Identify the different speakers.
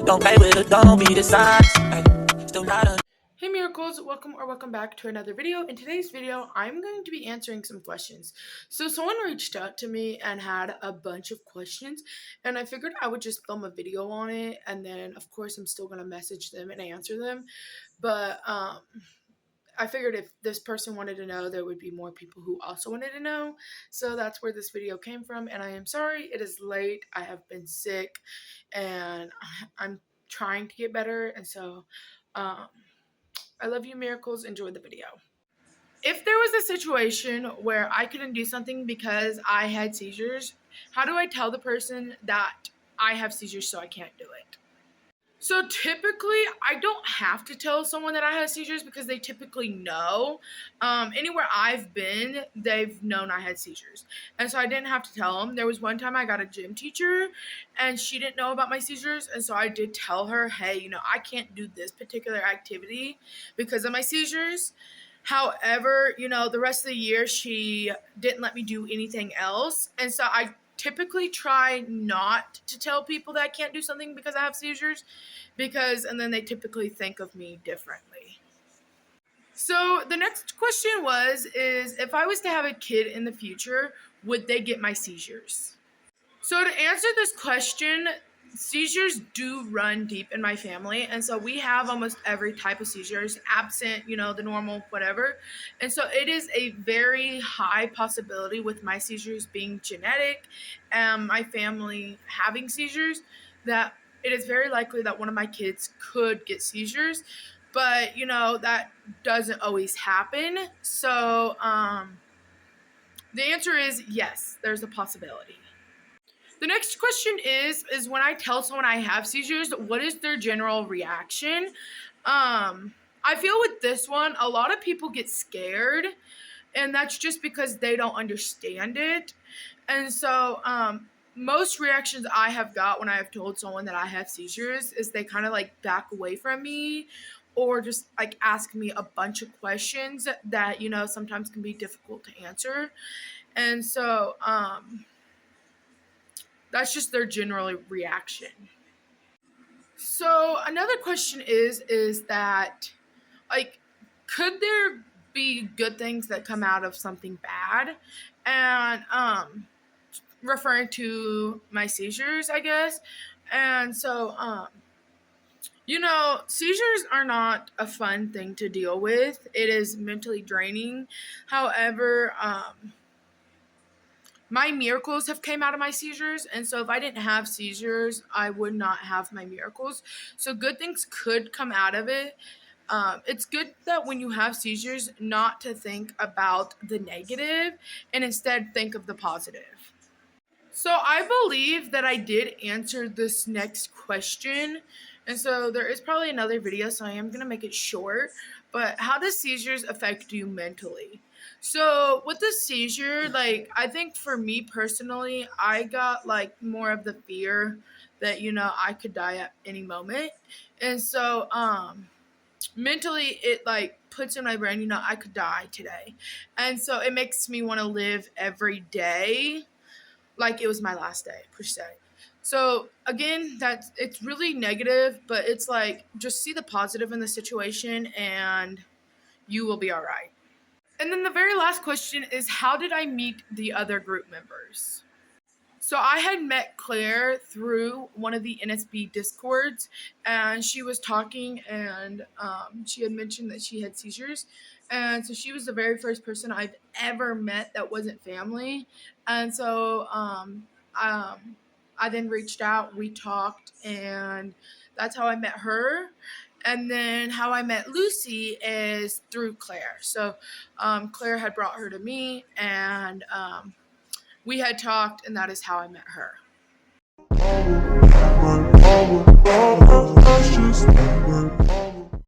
Speaker 1: Don't play with it, don't be the size. Still not a
Speaker 2: Hey miracles, welcome back to another video. In today's video, I'm going to be answering some questions. So someone reached out to me and had a bunch of questions, and I figured I would just film a video on it, and then of course I'm still going to message them and answer them. But I figured if this person wanted to know, there would be more people who also wanted to know. So that's where this video came from, and I am sorry it is late. I have been sick and I'm trying to get better, and so I love you, miracles. Enjoy the video. If there was a situation where I couldn't do something because I had seizures, how do I tell the person that I have seizures so I can't do it? So typically, I don't have to tell someone that I have seizures because they typically know. Anywhere I've been, they've known I had seizures. And so I didn't have to tell them. There was one time I got a gym teacher and she didn't know about my seizures. And so I did tell her, hey, I can't do this particular activity because of my seizures. However, the rest of the year, she didn't let me do anything else. And so I typically try not to tell people that I can't do something because I have seizures, and then they typically think of me differently. So the next question is if I was to have a kid in the future, would they get my seizures? So to answer this question, seizures do run deep in my family, and so we have almost every type of seizures, absent, the normal whatever. And so it is a very high possibility with my seizures being genetic and my family having seizures that it is very likely that one of my kids could get seizures. But, that doesn't always happen. So the answer is yes, there's a possibility. The next question is when I tell someone I have seizures, what is their general reaction? I feel with this one, a lot of people get scared, and that's just because they don't understand it. And so most reactions I have got when I have told someone that I have seizures is they kind of back away from me or just ask me a bunch of questions that, sometimes can be difficult to answer. And so that's just their general reaction. So another question is that, could there be good things that come out of something bad? And referring to my seizures, I guess. And so, seizures are not a fun thing to deal with. It is mentally draining. However, my miracles have came out of my seizures, and so if I didn't have seizures, I would not have my miracles. So good things could come out of it. It's good that when you have seizures, not to think about the negative and instead think of the positive. So I believe that I did answer this next question, and so there is probably another video, so I am going to make it short. But how does seizures affect you mentally? So with the seizure, I think for me personally, I got more of the fear that, I could die at any moment. And so mentally it puts in my brain, I could die today. And so it makes me want to live every day like it was my last day, per se. So again, it's really negative, but it's just see the positive in the situation and you will be all right. And then the very last question is, how did I meet the other group members? So I had met Claire through one of the NSB Discords, and she was talking, and she had mentioned that she had seizures. And so she was the very first person I've ever met that wasn't family. And so I then reached out, we talked, and that's how I met her. And then how I met Lucy is through Claire. So Claire had brought her to me, and we had talked, and that is how I met her.